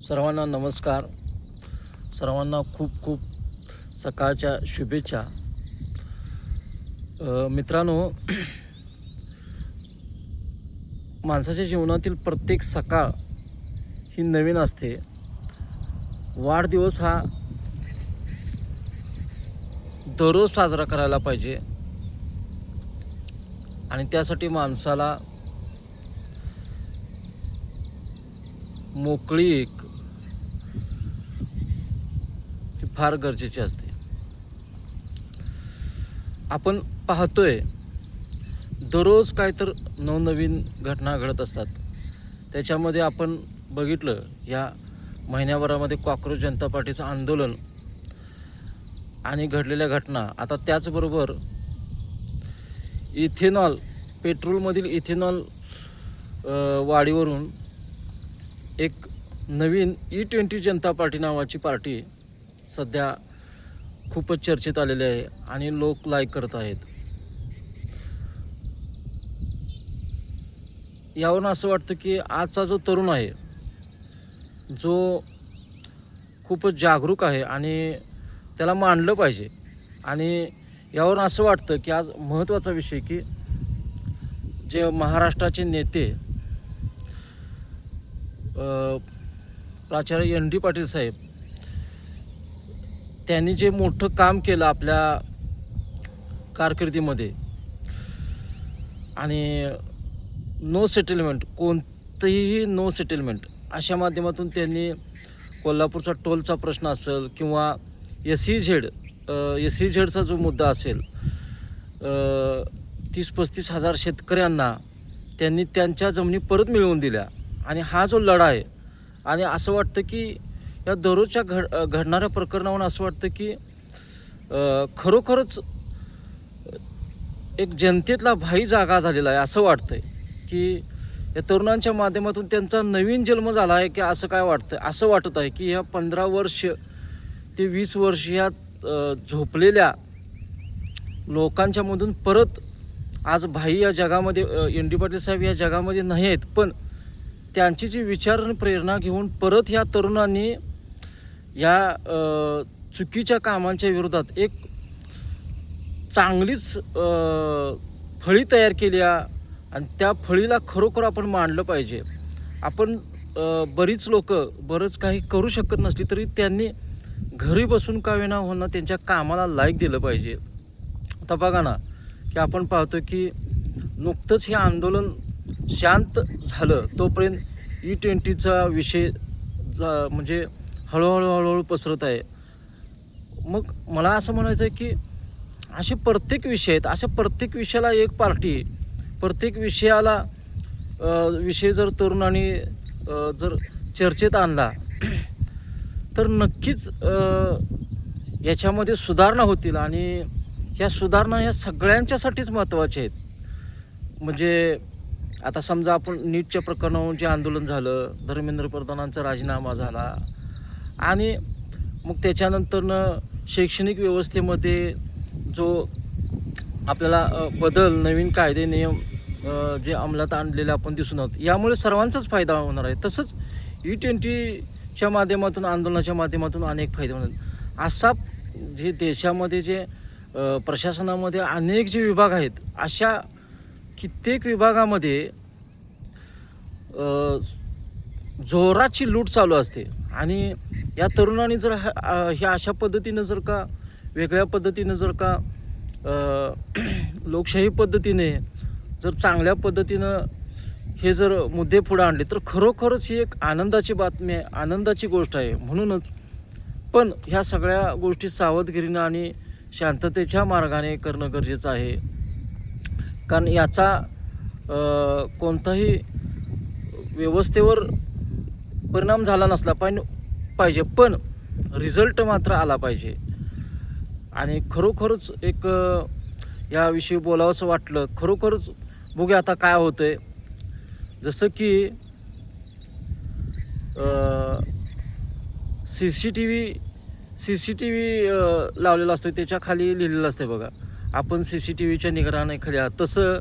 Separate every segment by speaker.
Speaker 1: सर्वांना नमस्कार. सर्वांना खूप खूप सकाळच्या शुभेच्छा. मित्रांनो, माणसाच्या जीवनातील प्रत्येक सकाळ ही नवीन असते. वाढदिवस हा दररोज साजरा करायला पाहिजे आणि त्यासाठी माणसाला मोकळीक ही फार गरजेची असते. आपण पाहतोय दररोज काय तर नवनवीन घटना घडत असतात. त्याच्यामध्ये आपण बघितलं या महिन्याभरामध्ये कॉकरोच जनता पार्टीचं आंदोलन आणि घडलेल्या घटना. आता त्याचबरोबर इथेनॉल, पेट्रोलमधील इथेनॉल वाढीवरून एक नवीन E20 जनता पार्टी नावाची पार्टी सध्या खूपच चर्चेत आलेली आहे आणि लोक लाईक करत आहेत. यावरून असं वाटतं की आजचा जो तरुण आहे, जो खूपच जागरूक आहे आणि त्याला मानलं पाहिजे. आणि यावरून असं वाटतं की आज महत्त्वाचा विषय की जे महाराष्ट्राचे नेते प्राचार्य ND पाटील साहेब, त्यांनी जे मोठं काम केलं आपल्या कारकिर्दीमध्ये आणि नो सेटलमेंट, कोणतंही नो सेटलमेंट अशा माध्यमातून त्यांनी कोल्हापूरचा टोलचा प्रश्न असेल किंवा SEZचा जो मुद्दा असेल, 30-35 हजार शेतकऱ्यांना त्यांनी त्यांच्या जमिनी परत मिळवून दिल्या. आणि हा जो लढा आहे, आणि असं वाटतं की या दररोजच्या घडणाऱ्या प्रकरणावरून असं वाटतं की खरोखरच एक जनतेतला भाई जागा झालेला आहे. असं वाटतंय की या तरुणांच्या माध्यमातून त्यांचा नवीन जन्म झाला आहे की असं काय वाटतं. असं वाटत आहे की ह्या 15 वर्ष ते 20 वर्ष ह्या झोपलेल्या लोकांच्यामधून परत आज भाई या जगामध्ये, ND पाटील साहेब या जगामध्ये नाही आहेत, पण त्यांची जी विचार आणि प्रेरणा घेऊन परत ह्या तरुणांनी या चुकीच्या कामांच्या विरोधात एक चांगलीच फळी तयार केली आहे आणि त्या फळीला खरोखर आपण मांडलं पाहिजे. आपण बरीच लोक बरंच काही करू शकत नसली तरी त्यांनी घरी बसून का विना होणं त्यांच्या कामाला लाईक दिलं पाहिजे. आता बघा ना की आपण पाहतो की नुकतंच हे आंदोलन शांत झालं तोपर्यंत E20चा विषय म्हणजे हळूहळू पसरत आहे. मग मला असं म्हणायचं आहे की असे प्रत्येक विषय आहेत, अशा प्रत्येक विषयाला एक पार्टी, प्रत्येक विषय जर तरुणांनी जर चर्चेत आणला तर नक्कीच याच्यामध्ये सुधारणा होतील. आणि ह्या सुधारणा ह्या सगळ्यांच्यासाठीच महत्त्वाच्या आहेत. म्हणजे आता समजा आपण नीटच्या प्रकरणावरून जे आंदोलन झालं, धर्मेंद्र प्रधानांचा राजीनामा झाला आणि मग त्याच्यानंतरनं शैक्षणिक व्यवस्थेमध्ये जो आपल्याला बदल, नवीन कायदे नियम जे अंमलात आणलेले आपण दिसून आहोत, यामुळे सर्वांचाच फायदा होणार आहे. तसंच E20च्या माध्यमातून, आंदोलनाच्या माध्यमातून अनेक फायदे होणार. असा जे देशामध्ये जे प्रशासनामध्ये अनेक जे विभाग आहेत, अशा कित्येक विभागामध्ये जोराची लूट चालू असते. आणि या तरुणांनी जर ह्या अशा पद्धतीनं जर का, वेगळ्या पद्धतीनं जर का, लोकशाही पद्धतीने जर चांगल्या पद्धतीनं हे जर मुद्दे पुढे आणले तर खरोखरच ही एक आनंदाची बातमी आहे, आनंदाची गोष्ट आहे. म्हणूनच पण ह्या सगळ्या गोष्टी सावधगिरीनं आणि शांततेच्या मार्गाने करणं गरजेचं आहे. कारण याचा कोणताही व्यवस्थेवर परिणाम झाला नसला पाहिजे, पण रिझल्ट मात्र आला पाहिजे. आणि खरोखरच एक याविषयी बोलावंसं वाटलं. खरोखरच बघूया आता काय होतं आहे. जसं की CCTV लावलेला असतो, त्याच्या खाली लिहिलेलं असते बघा, आपण CCTVच्या निगराणीखाली आहात. तसं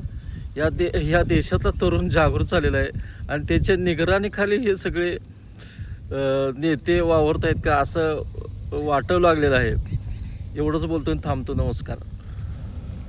Speaker 1: या देशातला तरुण जागृत झालेला आहे आणि त्याच्या निगराणीखाली हे सगळे नेते वावरत आहेत का असं वाटू लागलेलं आहे. एवढंच बोलतो आणि थांबतो. नमस्कार.